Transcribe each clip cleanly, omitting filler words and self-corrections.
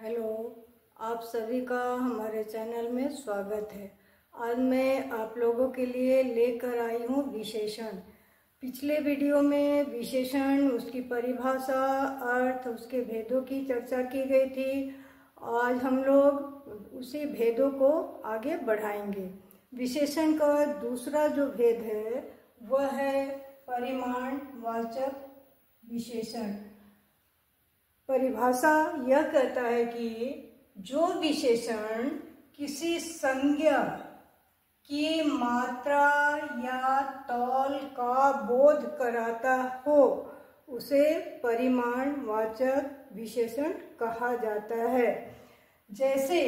Hello, आप सभी का हमारे चैनल में स्वागत है। आज मैं आप लोगों के लिए लेकर आई हूँ विशेषण। पिछले वीडियो में विशेषण, उसकी परिभाषा, अर्थ, उसके भेदों की चर्चा की गई थी। आज हम लोग उसी भेदों को आगे बढ़ाएंगे। विशेषण का दूसरा जो भेद है वह है परिमाणवाचक विशेषण। परिभाषा यह कहता है कि जो विशेषण किसी संज्ञा की मात्रा या तौल का बोध कराता हो उसे परिमाणवाचक विशेषण कहा जाता है। जैसे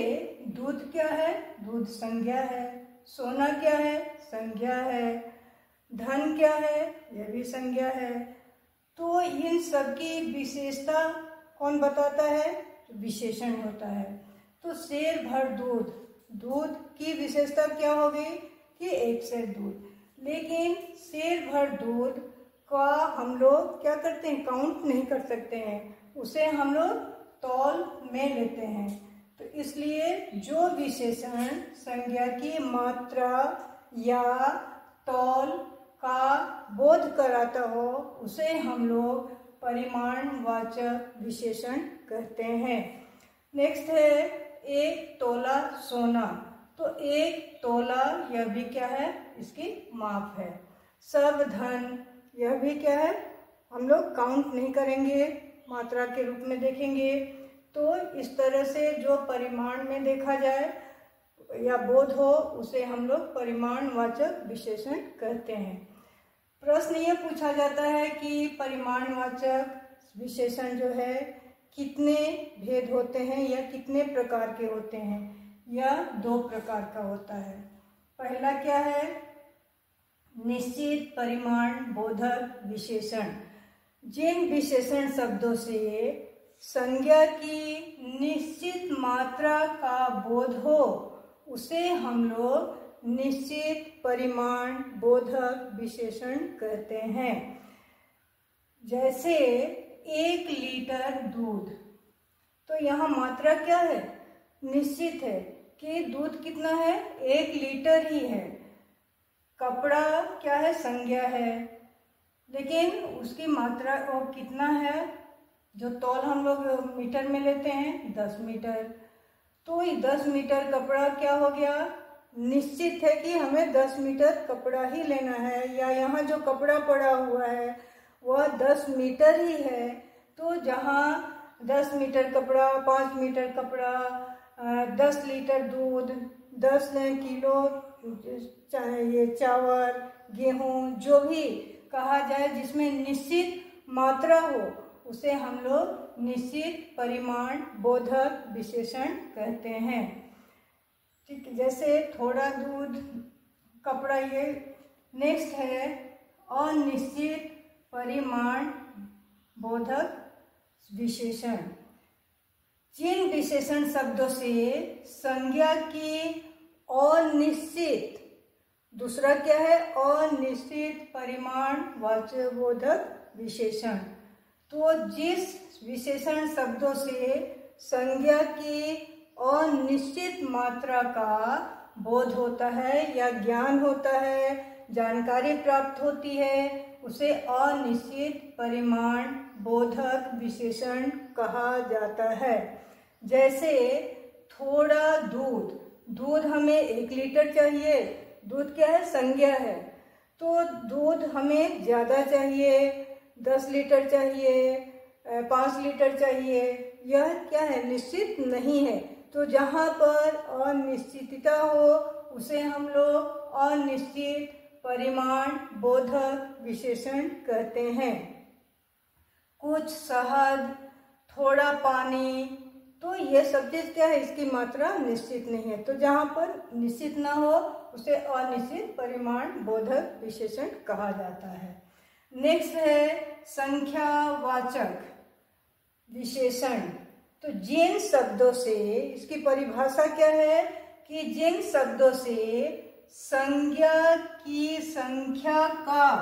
दूध क्या है? दूध संज्ञा है। सोना क्या है? संज्ञा है। धन क्या है? यह भी संज्ञा है। तो इन सब की विशेषता कौन बताता है? विशेषण होता है। तो सेर भर दूध, दूध की विशेषता क्या होगी कि एक सेर दूध। लेकिन सेर भर दूध का हम लोग क्या करते हैं? काउंट नहीं कर सकते हैं, उसे हम लोग तौल में लेते हैं। तो इसलिए जो विशेषण संज्ञा की मात्रा या तौल का बोध कराता हो उसे हम लोग परिमाणवाचक विशेषण कहते हैं। नेक्स्ट है एक तोला सोना। तो एक तोला यह भी क्या है? इसकी माप है। सब धन यह भी क्या है? हम लोग काउंट नहीं करेंगे, मात्रा के रूप में देखेंगे। तो इस तरह से जो परिमाण में देखा जाए या बोध हो उसे हम लोग परिमाणवाचक विशेषण कहते हैं। प्रश्न ये पूछा जाता है कि परिमाणवाचक विशेषण जो है कितने भेद होते हैं या कितने प्रकार के होते हैं? यह दो प्रकार का होता है। पहला क्या है? निश्चित परिमाण बोधक विशेषण। जिन विशेषण शब्दों से संज्ञा की निश्चित मात्रा का बोध हो उसे हम लोग निश्चित परिमाण बोधक विशेषण कहते हैं। जैसे 1 लीटर दूध, तो यहाँ मात्रा क्या है? निश्चित है कि दूध कितना है? 1 लीटर ही है। कपड़ा क्या है? संज्ञा है, लेकिन उसकी मात्रा और कितना है? जो तौल हम लोग मीटर में लेते हैं 10 मीटर। तो 10 मीटर कपड़ा क्या हो गया? निश्चित है कि हमें 10 मीटर कपड़ा ही लेना है, या यहाँ जो कपड़ा पड़ा हुआ है वह 10 मीटर ही है। तो जहाँ 10 मीटर कपड़ा, 5 मीटर कपड़ा, 10 लीटर दूध, 10 किलो चाहे ये चावल, गेहूँ, जो भी कहा जाए जिसमें निश्चित मात्रा हो उसे हम लोग निश्चित परिमाण बोधक विशेषण कहते हैं। ठीक, जैसे थोड़ा दूध, कपड़ा, ये। नेक्स्ट है अनिश्चित परिमाण बोधक विशेषण। जिन विशेषण शब्दों से संज्ञा की अनिश्चित, दूसरा क्या है? अनिश्चित परिमाण वाचक बोधक विशेषण। तो जिस विशेषण शब्दों से संज्ञा की अनिश्चित मात्रा का बोध होता है या ज्ञान होता है, जानकारी प्राप्त होती है, उसे अनिश्चित परिमाण बोधक विशेषण कहा जाता है। जैसे थोड़ा दूध, दूध हमें 1 लीटर चाहिए, दूध क्या है? संज्ञा है। तो दूध हमें ज़्यादा चाहिए, 10 लीटर चाहिए, 5 लीटर चाहिए, यह क्या है? निश्चित नहीं है। तो जहाँ पर अनिश्चितता हो उसे हम लोग अनिश्चित परिमाण बोधक विशेषण कहते हैं। कुछ शहद, थोड़ा पानी, तो ये सब चीज क्या है? इसकी मात्रा निश्चित नहीं है। तो जहाँ पर निश्चित ना हो उसे अनिश्चित परिमाण बोधक विशेषण कहा जाता है। नेक्स्ट है संख्यावाचक विशेषण। तो जिन शब्दों से, इसकी परिभाषा क्या है कि जिन शब्दों से संज्ञा की संख्या का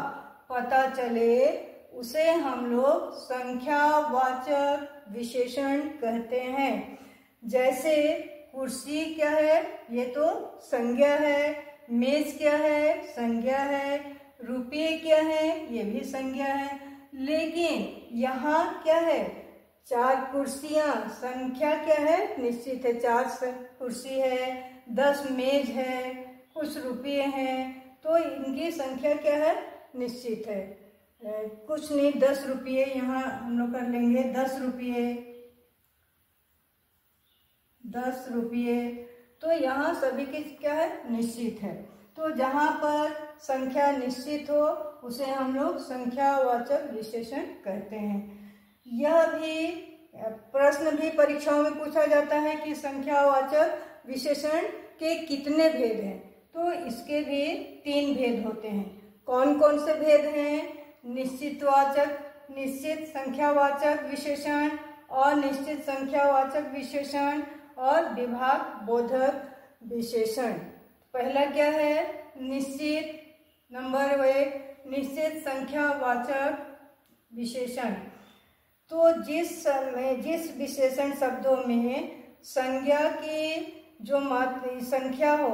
पता चले उसे हम लोग संख्यावाचक विशेषण कहते हैं। जैसे कुर्सी क्या है, ये तो संज्ञा है, मेज क्या है, संज्ञा है, रुपये क्या है, ये भी संज्ञा है। लेकिन यहाँ क्या है, 4 कुर्सियाँ, संख्या क्या है, निश्चित है, 4 कुर्सी है, 10 मेज है, कुछ रुपये हैं, तो इनकी संख्या क्या है, निश्चित है। कुछ नहीं, 10 रुपये यहाँ हम लोग कर लेंगे, 10 रुपये, 10 रुपये, तो यहाँ सभी की क्या है, निश्चित है। तो जहाँ पर संख्या निश्चित हो उसे हम लोग संख्यावाचक विशेषण कहते हैं। यह भी प्रश्न भी परीक्षाओं में पूछा जाता है कि संख्यावाचक विशेषण के कितने भेद हैं, तो इसके भी 3 भेद होते हैं। कौन कौन से भेद हैं, निश्चितवाचक, निश्चित संख्यावाचक विशेषण, अनिश्चित संख्यावाचक विशेषण और विभाग बोधक विशेषण। पहला क्या है, निश्चित, नंबर 1 निश्चित संख्यावाचक विशेषण। तो जिस विशेषण शब्दों में संज्ञा की जो संख्या हो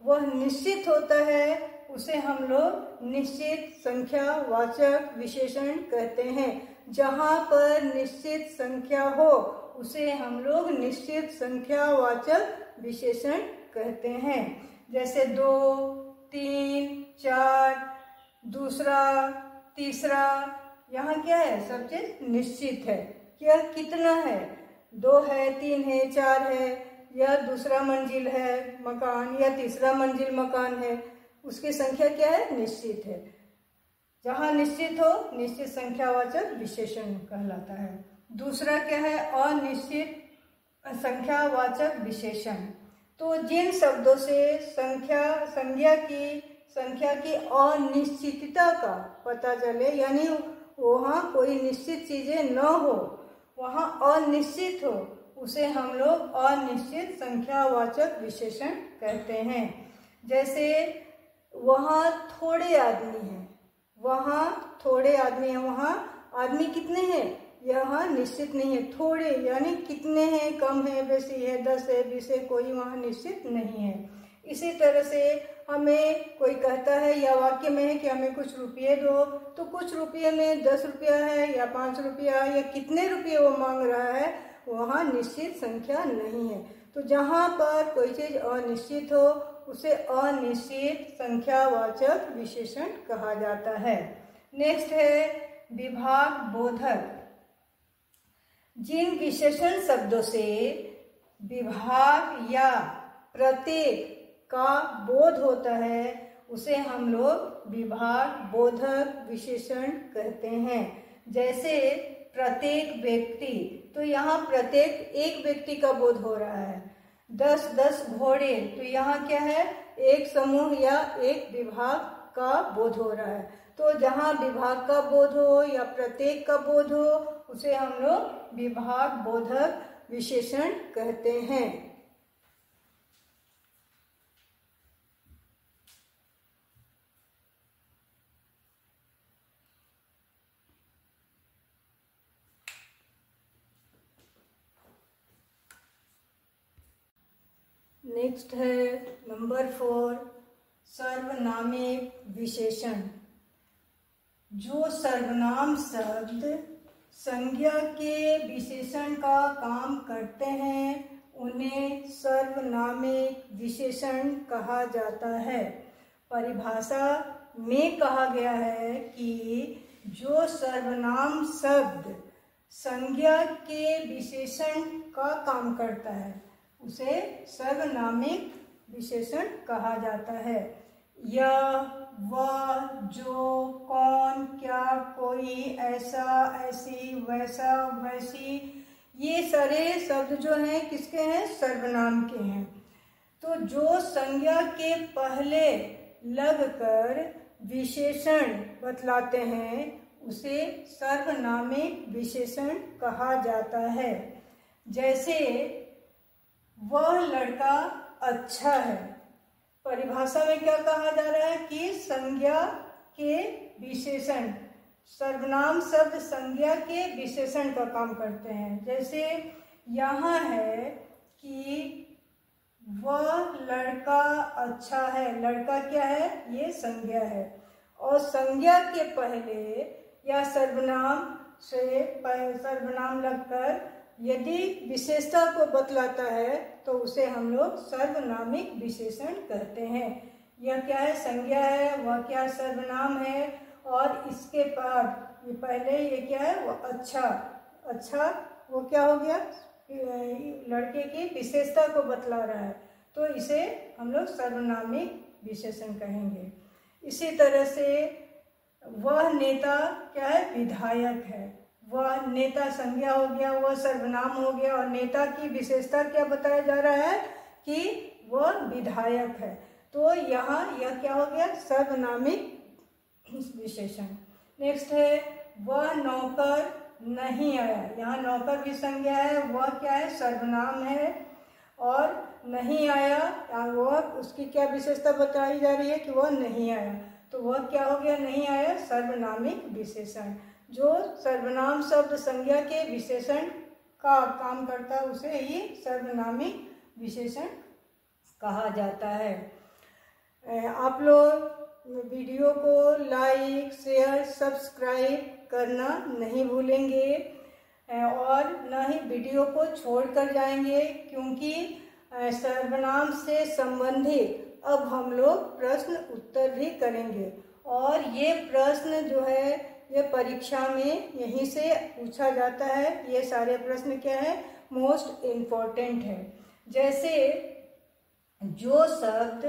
वह निश्चित होता है उसे हम लोग निश्चित संख्यावाचक विशेषण कहते हैं। जहाँ पर निश्चित संख्या हो उसे हम लोग निश्चित संख्यावाचक विशेषण कहते हैं। जैसे 2, 3, 4, दूसरा, तीसरा, यहाँ क्या है, सब चीज निश्चित है। यह कितना है, 2 है, 3 है, 4 है, यह दूसरा मंजिल है मकान या तीसरा मंजिल मकान है, उसकी संख्या क्या है, निश्चित है। जहाँ निश्चित हो निश्चित संख्यावाचक विशेषण कहलाता है। दूसरा क्या है, अनिश्चित संख्यावाचक विशेषण। तो जिन शब्दों से संख्या की अनिश्चितता का पता चले, यानी वहाँ कोई निश्चित चीजें न हो, वहाँ अनिश्चित हो, उसे हम लोग अनिश्चित संख्यावाचक विशेषण कहते हैं। जैसे वहाँ थोड़े आदमी हैं, वहाँ थोड़े आदमी हैं, वहाँ आदमी कितने हैं, यहाँ निश्चित नहीं है, थोड़े यानी कितने हैं, कम है, बेसी है, 10 है, 20 है, कोई वहाँ निश्चित नहीं है। इसी तरह से हमें कोई कहता है या वाक्य में है कि हमें कुछ रुपये दो, तो कुछ रुपये में 10 रुपया है या 5 रुपया है या कितने रुपये वो मांग रहा है, वहाँ निश्चित संख्या नहीं है। तो जहाँ पर कोई चीज़ अनिश्चित हो उसे अनिश्चित संख्यावाचक विशेषण कहा जाता है। नेक्स्ट है विभाग बोधक। जिन विशेषण शब्दों से विभाग या प्रत्येक का बोध होता है उसे हम लोग विभाग बोधक विशेषण कहते हैं। जैसे प्रत्येक व्यक्ति, तो यहाँ प्रत्येक एक व्यक्ति का बोध हो रहा है। 10 घोड़े, तो यहाँ क्या है, एक समूह या एक विभाग का बोध हो रहा है। तो जहाँ विभाग का बोध हो या प्रत्येक का बोध हो उसे हम लोग विभाग बोधक विशेषण कहते हैं। नेक्स्ट है नंबर 4 सर्वनामिक विशेषण। जो सर्वनाम शब्द संज्ञा के विशेषण का काम करते हैं उन्हें सर्वनामिक विशेषण कहा जाता है। परिभाषा में कहा गया है कि जो सर्वनाम शब्द संज्ञा के विशेषण का काम करता है उसे सर्वनामिक विशेषण कहा जाता है। यह, वह, जो, कौन, क्या, कोई, ऐसा, ऐसी, वैसा, वैसी, ये सारे शब्द जो हैं किसके हैं, सर्वनाम के हैं। तो जो संज्ञा के पहले लगकर विशेषण बतलाते हैं उसे सर्वनामिक विशेषण कहा जाता है। जैसे वह लड़का अच्छा है, परिभाषा में क्या कहा जा रहा है कि संज्ञा के विशेषण, सर्वनाम शब्द संज्ञा के विशेषण का काम करते हैं। जैसे यहाँ है कि वह लड़का अच्छा है। लड़का क्या है? ये संज्ञा है। और संज्ञा के पहले या सर्वनाम से सर्वनाम लगकर यदि विशेषता को बतलाता है तो उसे हम लोग सर्वनामिक विशेषण कहते हैं। यह क्या है? संज्ञा है। वह क्या? सर्वनाम है। और इसके बाद ये पहले ये क्या है? वो अच्छा। अच्छा वो क्या हो गया? लड़के की विशेषता को बतला रहा है, तो इसे हम लोग सर्वनामिक विशेषण कहेंगे। इसी तरह से वह नेता क्या है? विधायक है। वह नेता संज्ञा हो गया, वह सर्वनाम हो गया, और नेता की विशेषता क्या बताया जा रहा है? कि वह विधायक है। तो यहाँ यह क्या हो गया? सर्वनामिक विशेषण। नेक्स्ट है वह नौकर नहीं आया। यहाँ नौकर भी संज्ञा है, वह क्या है? सर्वनाम है। और नहीं आया, वह उसकी क्या विशेषता बताई जा रही है? कि वह नहीं आया। तो वह क्या हो गया? नहीं आया, सर्वनामिक विशेषण। जो सर्वनाम शब्द संज्ञा के विशेषण का काम करता है उसे ही सर्वनामिक विशेषण कहा जाता है। आप लोग वीडियो को लाइक, शेयर, सब्सक्राइब करना नहीं भूलेंगे और न ही वीडियो को छोड़कर जाएंगे, क्योंकि सर्वनाम से संबंधित अब हम लोग प्रश्न उत्तर भी करेंगे। और ये प्रश्न जो है ये परीक्षा में यहीं से पूछा जाता है। ये सारे प्रश्न क्या है? मोस्ट इम्पोर्टेंट है। जैसे जो शब्द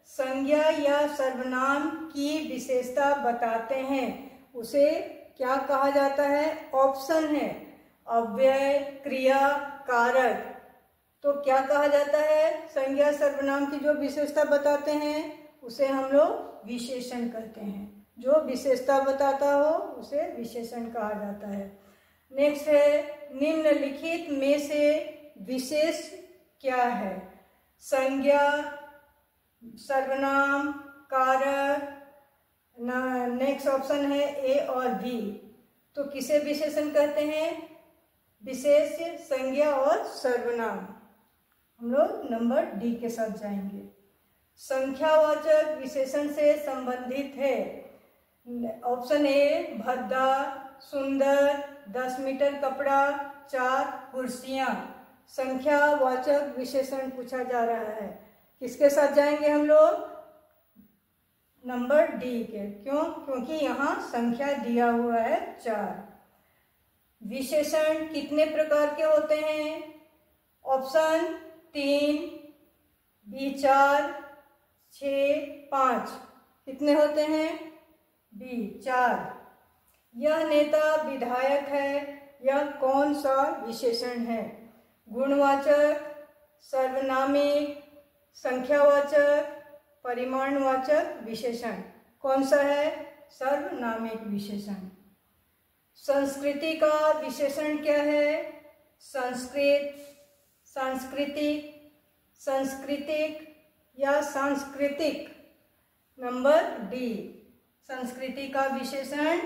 संज्ञा या सर्वनाम की विशेषता बताते हैं उसे क्या कहा जाता है? ऑप्शन है अव्यय, क्रिया, कारक। तो क्या कहा जाता है? संज्ञा सर्वनाम की जो विशेषता बताते हैं उसे हम लोग विशेषण कहते हैं। जो विशेषता बताता हो उसे विशेषण कहा जाता है। नेक्स्ट है निम्नलिखित में से विशेष क्या है? संज्ञा, सर्वनाम, कारक। नेक्स्ट ऑप्शन है ए और बी। तो किसे विशेषण कहते हैं? विशेष, संज्ञा और सर्वनाम। हम लोग नंबर डी के साथ जाएंगे। संख्यावाचक विशेषण से संबंधित है। ऑप्शन ए भद्दा, सुंदर, 10 मीटर कपड़ा, 4 कुर्सियां। संख्यावाचक विशेषण पूछा जा रहा है। किसके साथ जाएंगे हम लोग? नंबर डी के। क्यों? क्योंकि यहाँ संख्या दिया हुआ है 4। विशेषण कितने प्रकार के होते हैं? Option 3, B 4, 6, 5। कितने होते हैं? बी 4। यह नेता विधायक है। यह कौन सा विशेषण है? गुणवाचक, सर्वनामिक, संख्यावाचक, परिमाणवाचक विशेषण। कौन सा है? सर्वनामिक विशेषण। संस्कृति का विशेषण क्या है? संस्कृत, सांस्कृतिक, सांस्कृतिक या सांस्कृतिक। Number D. संस्कृति का विशेषण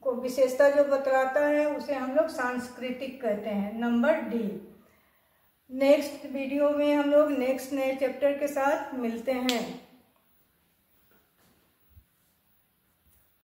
को विशेषता जो बतलाता है उसे हम लोग सांस्कृतिक कहते हैं। Number D. नेक्स्ट वीडियो में हम लोग नेक्स्ट नए चैप्टर के साथ मिलते हैं।